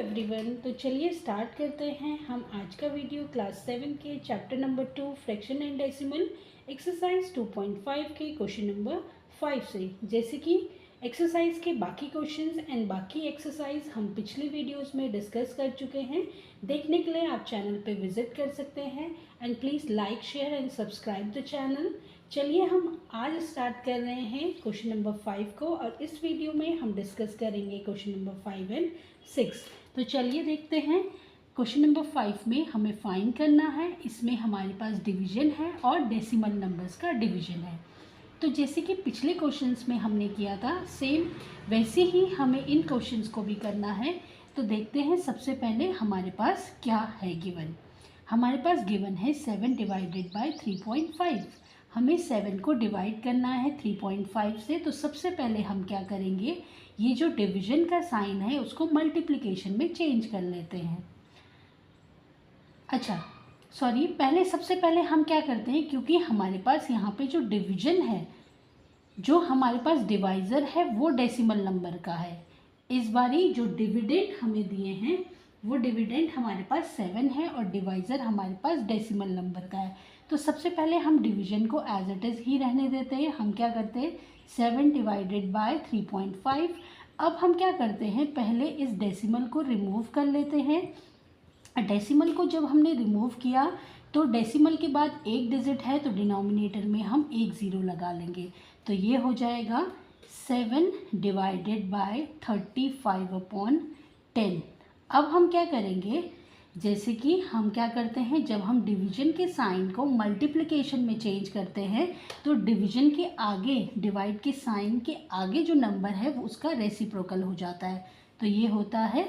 Everyone, तो चलिए start करते हैं हम आज का वीडियो क्लास 7 के chapter number 2 fraction and decimal exercise 2.5 के क्वेश्चन नंबर 5 से। जैसे कि एक्सरसाइज के बाकी क्वेश्चंस एंड बाकी एक्सरसाइज हम पिछले वीडियोस में डिस्कस कर चुके हैं। देखने के लिए आप चैनल पे विजिट कर सकते हैं and please like share and subscribe the channel. चलिए हम आज स्टार्ट कर रहे हैं क्वेश्चन नंबर 5 को, और इस वीडियो में हम डिस्कस करेंगे क्वेश्चन नंबर 5 एंड 6। तो चलिए देखते हैं। क्वेश्चन नंबर 5 में हमें फाइंड करना है। इसमें हमारे पास डिवीजन है और डेसिमल नंबर्स का डिवीजन है। तो जैसे कि पिछले क्वेश्चंस में हमने किया था सेम वैसे ही हमें इन क्वेश्चंस को भी करना है। तो देखते हैं सबसे पहले हमारे पास क्या है गिवन। हमारे पास गिवन है 7 डिवाइडेड बाय 3.5। हमें 7 को डिवाइड करना है 3.5 से। तो सबसे पहले हम क्या करेंगे, ये जो डिवीजन का साइन है उसको मल्टीप्लिकेशन में चेंज कर लेते हैं। अच्छा सॉरी, सबसे पहले हम क्या करते हैं, क्योंकि हमारे पास यहाँ पे जो डिवीजन है, जो हमारे पास डिवाइज़र है वो डेसिमल नंबर का है। इस बारी जो डिविडेंड हमें दिए हैं वो डिविडेंड हमारे पास 7 है और डिवाइज़र हमारे पास डेसिमल नंबर का है। तो सबसे पहले हम डिवीजन को एज इट इज़ ही रहने देते हैं। हम क्या करते हैं, 7 डिवाइडेड बाय 3.5। अब हम क्या करते हैं, पहले इस डेसिमल को रिमूव कर लेते हैं। डेसिमल को जब हमने रिमूव किया तो डेसिमल के बाद एक डिजिट है तो डिनोमिनेटर में हम एक ज़ीरो लगा लेंगे। तो ये हो जाएगा 7 डिवाइडेड बाय 35/10। अब हम क्या करेंगे, जैसे कि हम क्या करते हैं, जब हम डिवीजन के साइन को मल्टीप्लिकेशन में चेंज करते हैं तो डिवीजन के आगे, डिवाइड के साइन के आगे जो नंबर है वो उसका रेसिप्रोकल हो जाता है। तो ये होता है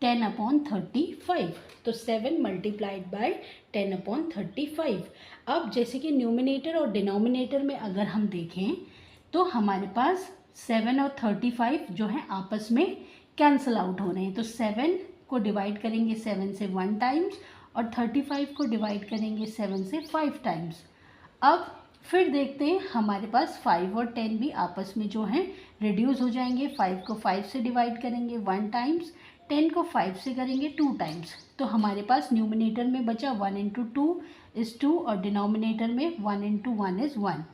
10/35। तो 7 मल्टीप्लाइड बाय 10/35। अब जैसे कि न्यूमिनेटर और डिनोमिनेटर में अगर हम देखें तो हमारे पास 7 और 35 जो है आपस में कैंसिल आउट हो रहे हैं। तो 7 को डिवाइड करेंगे 7 से 1 टाइम्स और 35 को डिवाइड करेंगे 7 से 5 टाइम्स। अब फिर देखते हैं, हमारे पास 5 और 10 भी आपस में जो है रिड्यूस हो जाएंगे। 5 को 5 से डिवाइड करेंगे 1 टाइम्स, 10 को 5 से करेंगे 2 टाइम्स। तो हमारे पास न्यूमिनेटर में बचा 1 × 2 = 2 और डिनोमिनेटर में 1 × 1 = 1।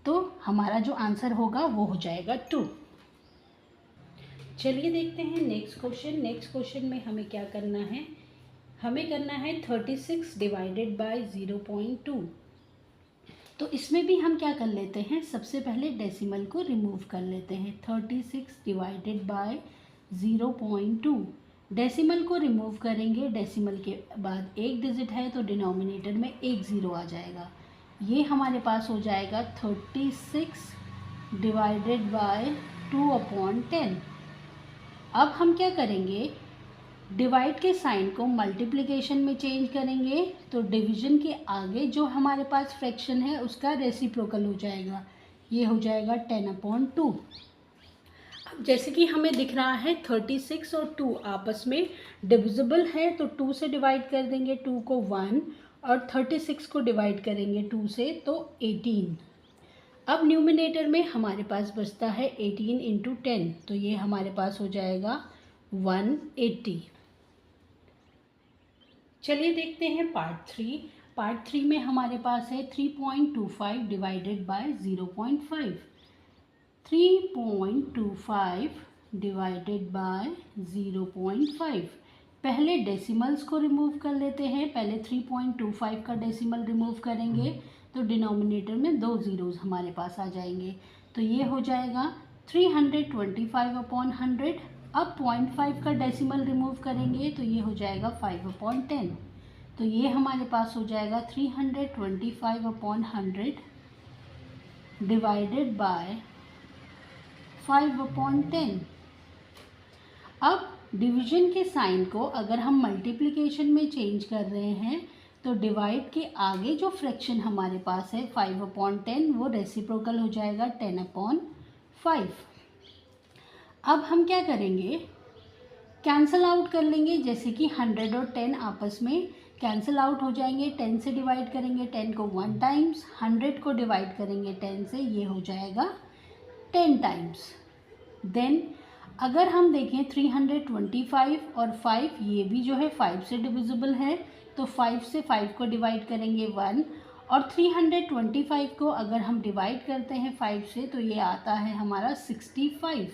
तो हमारा जो आंसर होगा वो हो जाएगा 2। चलिए देखते हैं नेक्स्ट क्वेश्चन। नेक्स्ट क्वेश्चन में हमें क्या करना है, हमें करना है 36 डिवाइडेड बाय 0.2। तो इसमें भी हम क्या कर लेते हैं, सबसे पहले डेसिमल को रिमूव कर लेते हैं। 36 डिवाइडेड बाय 0.2। डेसिमल को रिमूव करेंगे, डेसिमल के बाद एक डिजिट है तो डिनोमिनेटर में एक ज़ीरो आ जाएगा। ये हमारे पास हो जाएगा 36 डिवाइडेड बाय 2/10। अब हम क्या करेंगे, डिवाइड के साइन को मल्टीप्लिकेशन में चेंज करेंगे तो डिवीजन के आगे जो हमारे पास फ्रैक्शन है उसका रेसिप्रोकल हो जाएगा। ये हो जाएगा 10/2। अब जैसे कि हमें दिख रहा है 36 और 2 आपस में डिविजिबल है, तो 2 से डिवाइड कर देंगे 2 को 1 और 36 को डिवाइड करेंगे 2 से तो 18। अब न्यूमिनेटर में हमारे पास बचता है 18 × 10, तो ये हमारे पास हो जाएगा 180। चलिए देखते हैं पार्ट 3। पार्ट 3 में हमारे पास है 3.25 डिवाइडेड बाय 0.5। 3.25 divided by 0.5। पहले डेसिमल्स को रिमूव कर लेते हैं। पहले 3.25 का डेसिमल रिमूव करेंगे तो डिनोमिनेटर में 2 ज़ीरोज़ हमारे पास आ जाएंगे। तो ये हो जाएगा 325/100। अब 0.5 का डेसिमल रिमूव करेंगे तो ये हो जाएगा 5/10। तो ये हमारे पास हो जाएगा 325/100 डिवाइडेड बाय 5/10। अब डिवीजन के साइन को अगर हम मल्टीप्लिकेशन में चेंज कर रहे हैं तो डिवाइड के आगे जो फ्रैक्शन हमारे पास है 5/10 वो रेसिप्रोकल हो जाएगा 10/5। अब हम क्या करेंगे, कैंसिल आउट कर लेंगे। जैसे कि 100 और 10 आपस में कैंसिल आउट हो जाएंगे। 10 से डिवाइड करेंगे 10 को 1 टाइम्स, 100 को डिवाइड करेंगे 10 से, ये हो जाएगा 10 टाइम्स। देन अगर हम देखें 325 और 5 ये भी जो है 5 से डिविजिबल है, तो 5 से 5 को डिवाइड करेंगे 1, और 325 को अगर हम डिवाइड करते हैं 5 से तो ये आता है हमारा 65।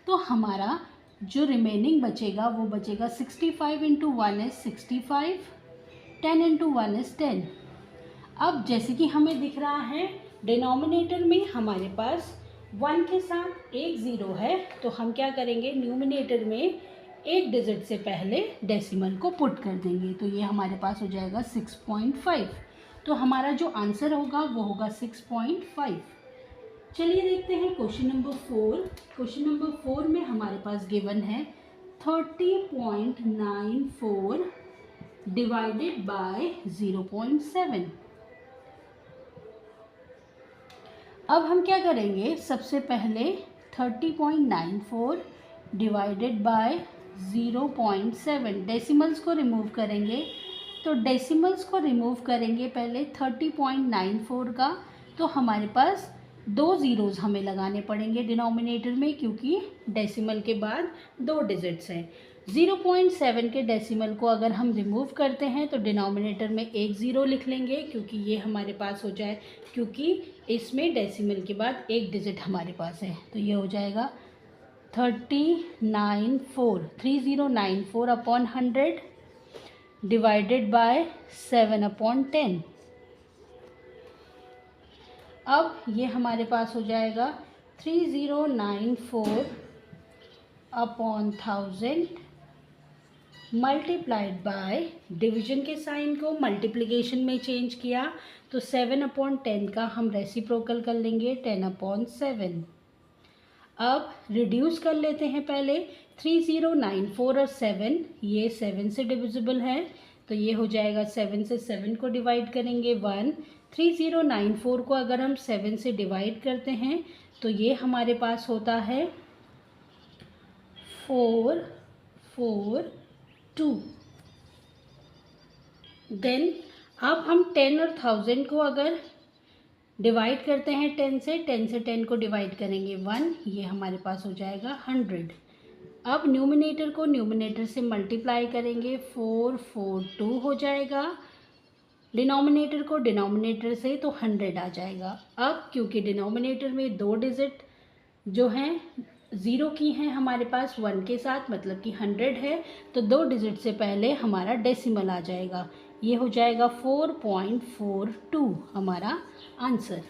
तो हमारा जो रिमेनिंग बचेगा वो बचेगा 65 इंटू 1 इज़ 65, 10 इंटू 1 इज़ 10। अब जैसे कि हमें दिख रहा है डिनोमिनेटर में हमारे पास 1 के साथ एक ज़ीरो है, तो हम क्या करेंगे, न्यूमिनेटर में एक डिजिट से पहले डेसिमल को पुट कर देंगे, तो ये हमारे पास हो जाएगा 6.5। तो हमारा जो आंसर होगा वो होगा 6.5। चलिए देखते हैं क्वेश्चन नंबर 4। क्वेश्चन नंबर 4 में हमारे पास गिवन है 30.94 डिवाइडेड बाय 0.7। अब हम क्या करेंगे, सबसे पहले 30.94 डिवाइडेड बाय 0.7 डेसिमल्स को रिमूव करेंगे। तो डेसिमल्स को रिमूव करेंगे पहले 30.94 का, तो हमारे पास 2 ज़ीरोज़ हमें लगाने पड़ेंगे डिनोमिनेटर में, क्योंकि डेसिमल के बाद 2 डिजिट्स हैं। 0.7 के डेसिमल को अगर हम रिमूव करते हैं तो डिनोमिनेटर में एक ज़ीरो लिख लेंगे, क्योंकि ये हमारे पास हो जाए, क्योंकि इसमें डेसिमल के बाद एक डिजिट हमारे पास है। तो ये हो जाएगा 3094 अपॉन 100 डिवाइडेड बाय 7/10। अब ये हमारे पास हो जाएगा 3094 अपॉन 1000 मल्टीप्लाइड बाय, डिवीजन के साइन को मल्टीप्लिकेशन में चेंज किया, तो 7/10 का हम रेसिप्रोकल कर लेंगे 10/7। अब रिड्यूस कर लेते हैं पहले 3094 और 7, ये 7 से डिविजिबल है, तो ये हो जाएगा 7 से 7 को डिवाइड करेंगे 1। 3094 को अगर हम 7 से डिवाइड करते हैं तो ये हमारे पास होता है 442। देन अब हम 10 और 1000 को अगर डिवाइड करते हैं 10 से 10 को डिवाइड करेंगे 1, ये हमारे पास हो जाएगा 100। अब न्यूमिनेटर को न्यूमिनेटर से मल्टीप्लाई करेंगे 442 हो जाएगा, डिनोमिनेटर को डिनोमिनेटर से तो 100 आ जाएगा। अब क्योंकि डिनोमिनेटर में 2 डिजिट जो हैं ज़ीरो की हैं हमारे पास 1 के साथ, मतलब कि 100 है, तो 2 डिजिट से पहले हमारा डेसिमल आ जाएगा, ये हो जाएगा 4.42 हमारा आंसर।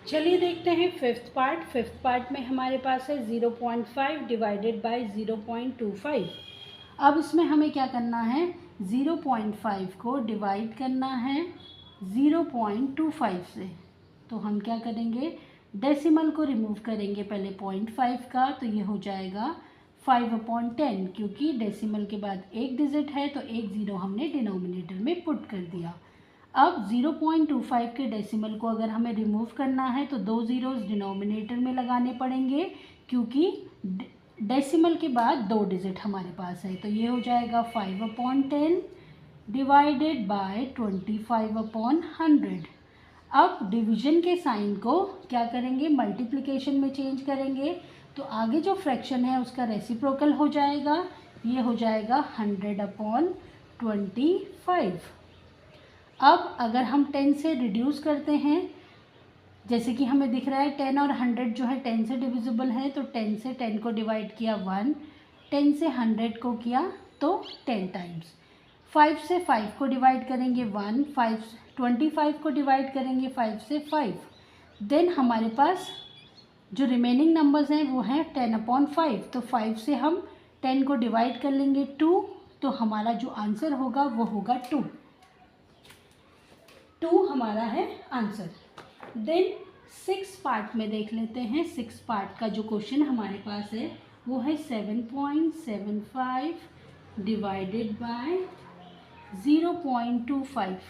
चलिए देखते हैं फिफ्थ पार्ट। फिफ्थ पार्ट में हमारे पास है 0.5 डिवाइडेड बाय 0.25। अब इसमें हमें क्या करना है, 0.5 को डिवाइड करना है 0.25 से। तो हम क्या करेंगे, डेसिमल को रिमूव करेंगे पहले 0.5 का, तो ये हो जाएगा 5/10, क्योंकि डेसिमल के बाद एक डिजिट है तो एक ज़ीरो हमने डिनोमिनेटर में पुट कर दिया। अब 0.25 के डेसिमल को अगर हमें रिमूव करना है तो 2 ज़ीरोज़ डिनोमिनेटर में लगाने पड़ेंगे, क्योंकि डेसिमल के बाद 2 डिजिट हमारे पास है। तो ये हो जाएगा 5/10 डिवाइडेड बाय 25/100। अब डिवीजन के साइन को क्या करेंगे, मल्टीप्लिकेशन में चेंज करेंगे, तो आगे जो फ्रैक्शन है उसका रेसिप्रोकल हो जाएगा, ये हो जाएगा 100/25। अब अगर हम 10 से रिड्यूस करते हैं, जैसे कि हमें दिख रहा है 10 और 100 जो है 10 से डिविजिबल है, तो 10 से 10 को डिवाइड किया 1, 10 से 100 को किया तो 10 टाइम्स, 5 से 5 को डिवाइड करेंगे 1, 25 को डिवाइड करेंगे 5 से 5। देन हमारे पास जो रिमेनिंग नंबर्स हैं वो हैं 10/5, तो 5 से हम 10 को डिवाइड कर लेंगे 2, तो हमारा जो आंसर होगा वो होगा 2 हमारा है आंसर। देन 6 पार्ट में देख लेते हैं। 6 पार्ट का जो क्वेश्चन हमारे पास है वो है 7.75 डिवाइडेड बाय 0.25।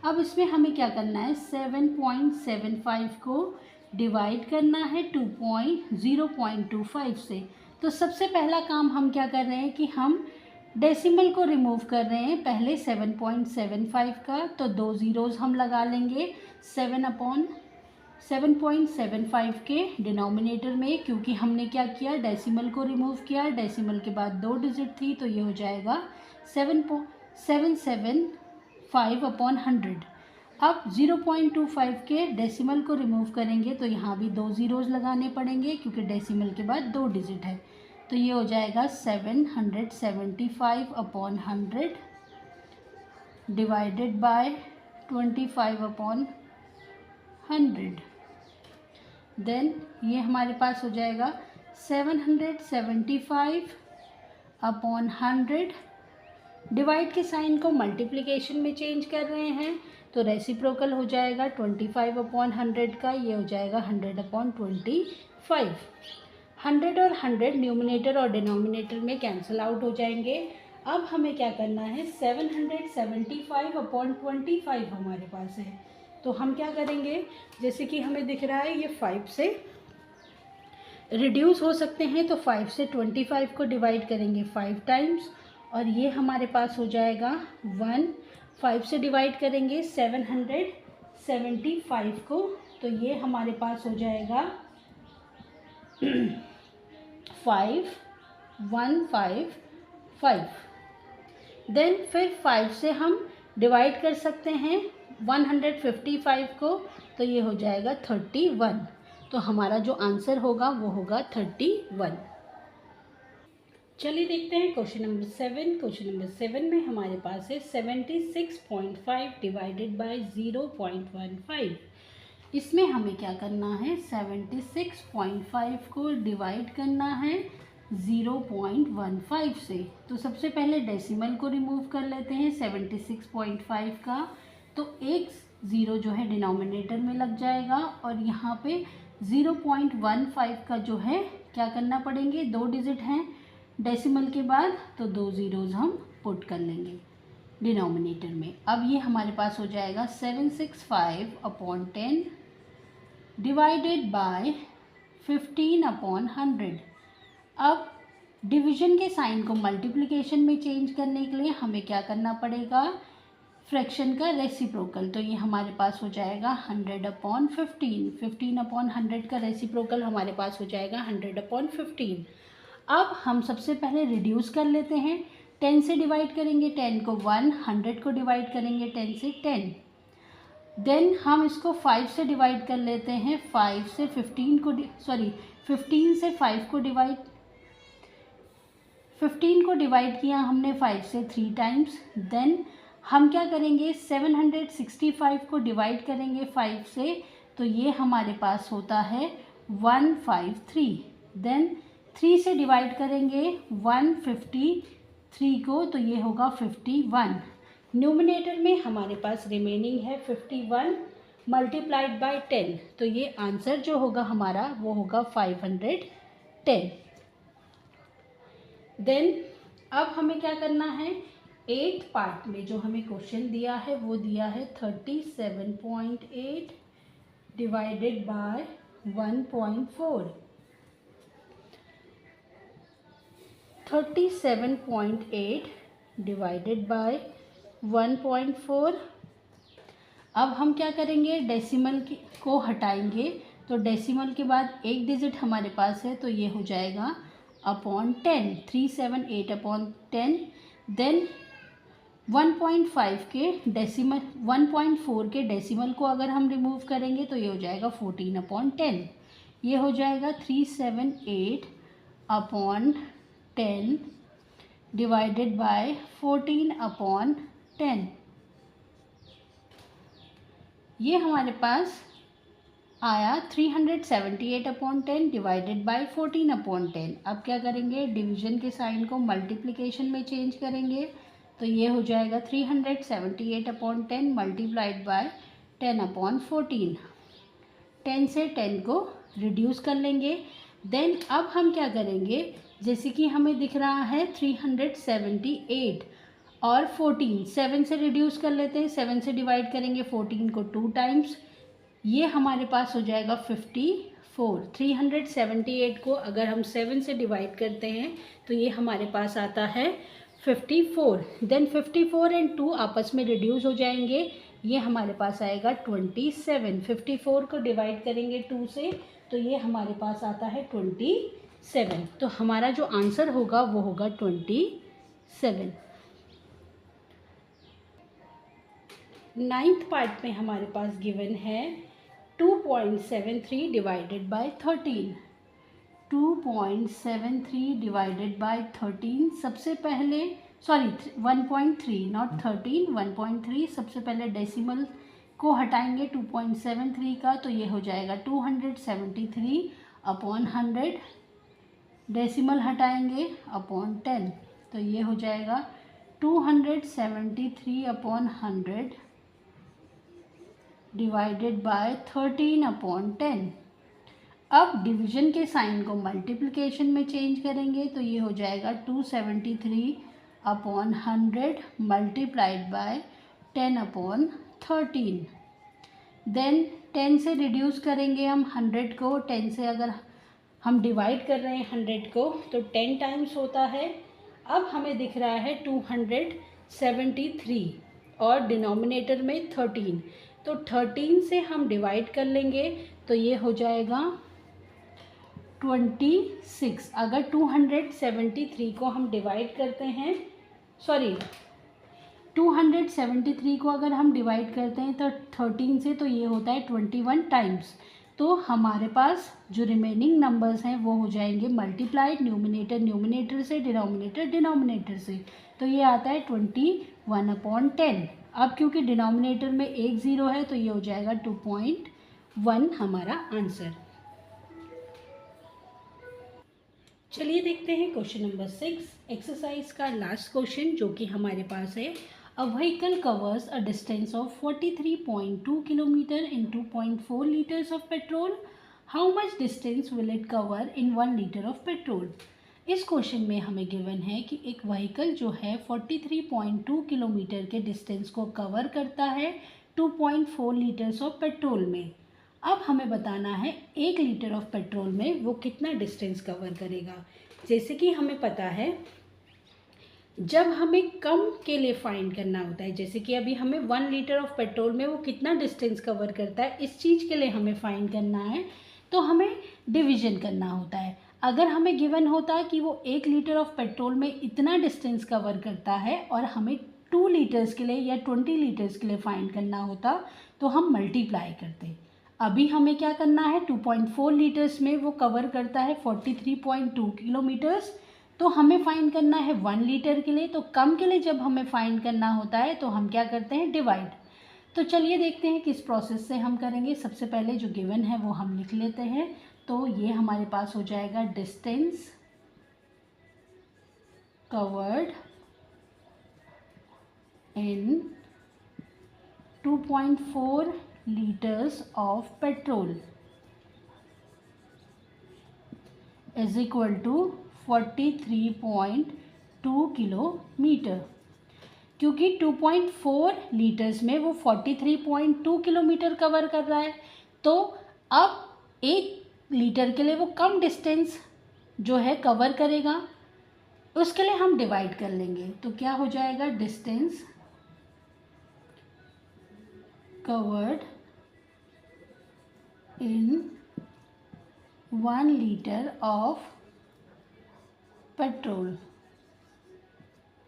अब इसमें हमें क्या करना है, 7.75 को डिवाइड करना है 0.25 से। तो सबसे पहला काम हम क्या कर रहे हैं कि हम डेसिमल को रिमूव कर रहे हैं पहले 7.75 का, तो 2 ज़ीरोज़ हम लगा लेंगे 7/25 7.75 के डिनोमिनेटर में, क्योंकि हमने क्या किया, डेसिमल को रिमूव किया, डेसिमल के बाद 2 डिजिट थी, तो ये हो जाएगा 7.775 अपॉन 100। अब 0.25 के डेसिमल को रिमूव करेंगे तो यहाँ भी 2 ज़ीरोज़ लगाने पड़ेंगे, क्योंकि डेसिमल के बाद 2 डिजिट है, तो ये हो जाएगा 775 upon 100 divided by 25 upon 100। Then ये हमारे पास हो जाएगा 775 अपॉन 100। डिवाइड के साइन को मल्टीप्लिकेशन में चेंज कर रहे हैं, तो रेसिप्रोकल हो जाएगा 25 अपॉन 100 का, ये हो जाएगा 100 अपॉन 25। 100 और 100 न्यूमिनेटर और डिनोमिनेटर में कैंसिल आउट हो जाएंगे। अब हमें क्या करना है, 775 अपॉन 25 हमारे पास है, तो हम क्या करेंगे, जैसे कि हमें दिख रहा है ये 5 से रिड्यूस हो सकते हैं, तो 5 से 25 को डिवाइड करेंगे 5 टाइम्स, और ये हमारे पास हो जाएगा 1। 5 से डिवाइड करेंगे 775 को, तो ये हमारे पास हो जाएगा 5155। देन फिर 5 से हम डिवाइड कर सकते हैं 155 को, तो ये हो जाएगा 31। तो हमारा जो आंसर होगा वो होगा 31। चलिए देखते हैं क्वेश्चन नंबर 7। क्वेश्चन नंबर 7 में हमारे पास है 76.5 डिवाइडेड बाय 0.15। इसमें हमें क्या करना है, 76.5 को डिवाइड करना है 0.15 से। तो सबसे पहले डेसिमल को रिमूव कर लेते हैं 76.5 का, तो एक ज़ीरो जो है डिनोमिनेटर में लग जाएगा, और यहाँ पे 0.15 का जो है क्या करना पड़ेंगे, 2 डिजिट हैं डेसिमल के बाद, तो 2 ज़ीरोज़ हम पुट कर लेंगे डिनोमिनेटर में। अब ये हमारे पास हो जाएगा 765 अपॉन 10 डिवाइडेड बाय 15 अपॉन 100। अब डिवीजन के साइन को मल्टीप्लिकेशन में चेंज करने के लिए हमें क्या करना पड़ेगा, फ्रैक्शन का रेसिप्रोकल, तो ये हमारे पास हो जाएगा 100 अपॉन 15। 15 अपॉन 100 का रेसिप्रोकल हमारे पास हो जाएगा 100 अपॉन 15। अब हम सबसे पहले रिड्यूस कर लेते हैं, 10 से डिवाइड करेंगे 10 को 1, 100 को डिवाइड करेंगे 10 से 10। देन हम इसको 5 से डिवाइड कर लेते हैं, 5 से 15 को 15 से 5 को डिवाइड, 15 को डिवाइड किया हमने 5 से 3 टाइम्स। देन हम क्या करेंगे, 765 को डिवाइड करेंगे 5 से, तो ये हमारे पास होता है 153। देन 3 से डिवाइड करेंगे 153 को, तो ये होगा 51। न्यूमिनेटर में हमारे पास रिमेनिंग है 51 मल्टीप्लाइड बाय 10, तो ये आंसर जो होगा हमारा वो होगा 510। देन अब हमें क्या करना है, 8th पार्ट में जो हमें क्वेश्चन दिया है वो दिया है 37.8 डिवाइडेड बाय 1.4। 37.8 divided by 1.4। अब हम क्या करेंगे, डेसिमल को हटाएंगे, तो डेसिमल के बाद एक डिजिट हमारे पास है, तो ये हो जाएगा अपॉन 10, 378 अपॉन 10। देन 1.5 के डेसिमल, 1.4 के डेसिमल को अगर हम रिमूव करेंगे तो ये हो जाएगा 14 अपॉन 10। ये हो जाएगा 378 अपॉन 10 डिवाइडेड बाय 14 अपॉन 10। ये हमारे पास आया 378 अपॉन 10 डिवाइडेड बाय 14 अपॉन 10। अब क्या करेंगे, डिवीजन के साइन को मल्टीप्लिकेशन में चेंज करेंगे, तो ये हो जाएगा 378 अपॉन 10 मल्टीप्लाइड बाय 10 अपॉन 14। 10 से 10 को रिड्यूस कर लेंगे। देन अब हम क्या करेंगे, जैसे कि हमें दिख रहा है 378 और 14, 7 से रिड्यूस कर लेते हैं, 7 से डिवाइड करेंगे 14 को 2 टाइम्स, ये हमारे पास हो जाएगा 54। 378 को अगर हम 7 से डिवाइड करते हैं तो ये हमारे पास आता है 54। देन 54 एंड 2 आपस में रिड्यूस हो जाएंगे, ये हमारे पास आएगा 27। 54 को डिवाइड करेंगे 2 से तो ये हमारे पास आता है 27। तो हमारा जो आंसर होगा वो होगा 27। 9th पार्ट में हमारे पास गिवन है 2.73 डिवाइडेड बाय 13। 2.73 डिवाइडेड बाय 13 सबसे पहले 1.3 नॉट 13 1.3 सबसे पहले डेसिमल को हटाएंगे 2.73 का तो ये हो जाएगा 273 अपॉन 100। डेसिमल हटाएंगे अपॉन 10 तो ये हो जाएगा 273 अपॉन 100 डिवाइडेड बाय 13 अपॉन 10। अब डिवीजन के साइन को मल्टीप्लिकेशन में चेंज करेंगे तो ये हो जाएगा 273 upon 100 multiplied by 10 upon 13। Then 10 से रिड्यूस करेंगे हम 100 को। 10 से अगर हम डिवाइड कर रहे हैं 100 को तो 10 टाइम्स होता है। अब हमें दिख रहा है 273 और डिनोमिनेटर में 13 तो 13 से हम डिवाइड कर लेंगे तो ये हो जाएगा 26। अगर 273 को हम डिवाइड करते हैं 273 को अगर हम डिवाइड करते हैं तो 13 से तो ये होता है 21 टाइम्स। तो हमारे पास जो रिमेनिंग नंबर्स हैं वो हो जाएंगे मल्टीप्लाइड न्यूमिनेटर न्यूमिनेटर से डिनोमिनेटर डिनोमिनेटर से तो ये आता है 21 अपॉन 10। अब क्योंकि डिनोमिनेटर में एक ज़ीरो है तो ये हो जाएगा 2.1 हमारा आंसर। चलिए देखते हैं क्वेश्चन नंबर 6 एक्सरसाइज का लास्ट क्वेश्चन जो कि हमारे पास है। A vehicle covers a distance of 43.2 kilometre in 2.4 litres of petrol. How much distance will it cover in 1 litre of petrol. इस क्वेश्चन में हमें गिवन है कि एक व्हीकल जो है 43.2 किलोमीटर के डिस्टेंस को कवर करता है 2.4 लीटर्स ऑफ पेट्रोल में। अब हमें बताना है 1 लीटर ऑफ पेट्रोल में वो कितना डिस्टेंस कवर करेगा। जैसे कि हमें पता है जब हमें कम के लिए फाइंड करना होता है, जैसे कि अभी हमें 1 लीटर ऑफ पेट्रोल में वो कितना डिस्टेंस कवर करता है इस चीज़ के लिए हमें फाइंड करना है तो हमें डिवीज़न करना होता है। अगर हमें गिवन होता कि वो 1 लीटर ऑफ पेट्रोल में इतना डिस्टेंस कवर करता है और हमें 2 लीटर्स के लिए या 20 लीटर्स के लिए फाइंड करना होता तो हम मल्टीप्लाई करते। अभी हमें क्या करना है 2.4 लीटर्स में वो कवर करता है 43.2 किलोमीटर्स तो हमें फाइंड करना है 1 लीटर के लिए। तो कम के लिए जब हमें फाइंड करना होता है तो हम क्या करते हैं डिवाइड। तो चलिए देखते हैं किस प्रोसेस से हम करेंगे। सबसे पहले जो गिवन है वो हम लिख लेते हैं तो ये हमारे पास हो जाएगा distance covered in 2.4 litres of petrol is equal to 43.2 kilometre. क्योंकि 2.4 लीटर्स में वो 43.2 किलोमीटर कवर कर रहा है तो अब 1 लीटर के लिए वो कम डिस्टेंस जो है कवर करेगा उसके लिए हम डिवाइड कर लेंगे। तो क्या हो जाएगा distance covered in 1 litre of petrol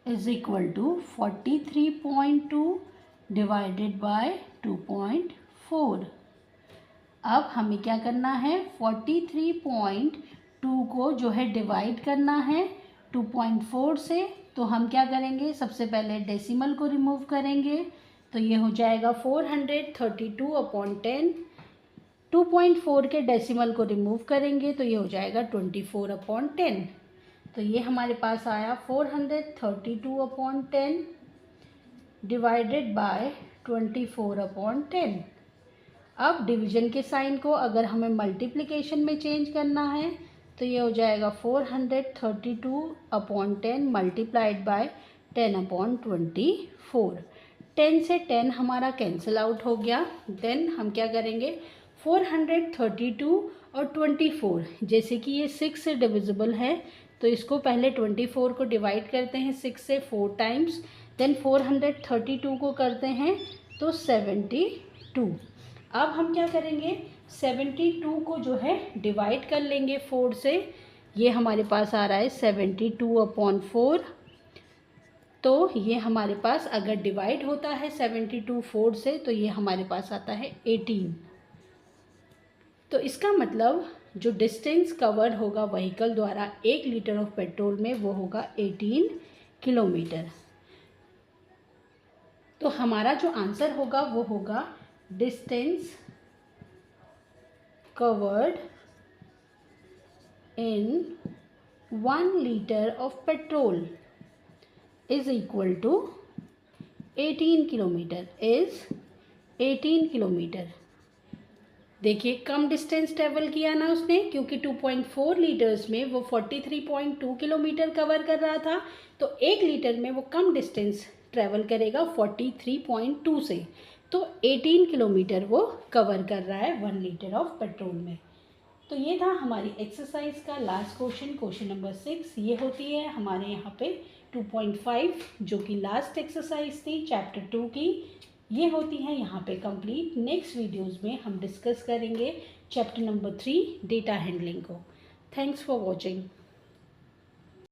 is equal to 43.2 divided by 2.4। अब हमें क्या करना है 43.2 को जो है डिवाइड करना है 2.4 से। तो हम क्या करेंगे सबसे पहले डेसिमल को रिमूव करेंगे तो ये हो जाएगा 432 अपॉन 10। 2.4 के डेसिमल को रिमूव करेंगे तो ये हो जाएगा 24 अपॉन 10। तो ये हमारे पास आया 432 अपॉन 10 डिवाइडेड बाय 24 अपॉन 10। अब डिवीजन के साइन को अगर हमें मल्टीप्लिकेशन में चेंज करना है तो ये हो जाएगा 432 अपॉन 10 मल्टीप्लाइड बाय 10 अपॉन 24। 10 से 10 हमारा कैंसिल आउट हो गया। देन हम क्या करेंगे 432 और 24 जैसे कि ये 6 से डिविजिबल है तो इसको पहले 24 को डिवाइड करते हैं 6 से 4 टाइम्स। देन 432 को करते हैं तो 72। अब हम क्या करेंगे, 72 को जो है डिवाइड कर लेंगे 4 से। ये हमारे पास आ रहा है 72/4। तो ये हमारे पास अगर डिवाइड होता है 72 4 से तो ये हमारे पास आता है 18। तो इसका मतलब जो डिस्टेंस कवर्ड होगा व्हीकल द्वारा 1 लीटर ऑफ पेट्रोल में वो होगा 18 किलोमीटर। तो हमारा जो आंसर होगा वो होगा distance covered in 1 litre of petrol is equal to 18 kilometre, is 18 kilometre. देखिए कम डिस्टेंस ट्रेवल किया ना उसने, क्योंकि 2.4 लीटर्स में वो 43.2 किलोमीटर कवर कर रहा था, तो 1 लीटर में वो कम डिस्टेंस ट्रेवल करेगा 43.2 से। तो 18 किलोमीटर वो कवर कर रहा है 1 लीटर ऑफ पेट्रोल में। तो ये था हमारी एक्सरसाइज का लास्ट क्वेश्चन, क्वेश्चन नंबर 6। ये होती है हमारे यहाँ पे 2.5 जो कि लास्ट एक्सरसाइज थी चैप्टर 2 की। ये होती है यहाँ पे कंप्लीट। नेक्स्ट वीडियोस में हम डिस्कस करेंगे चैप्टर नंबर 3 डेटा हैंडलिंग को। Thanks for watching.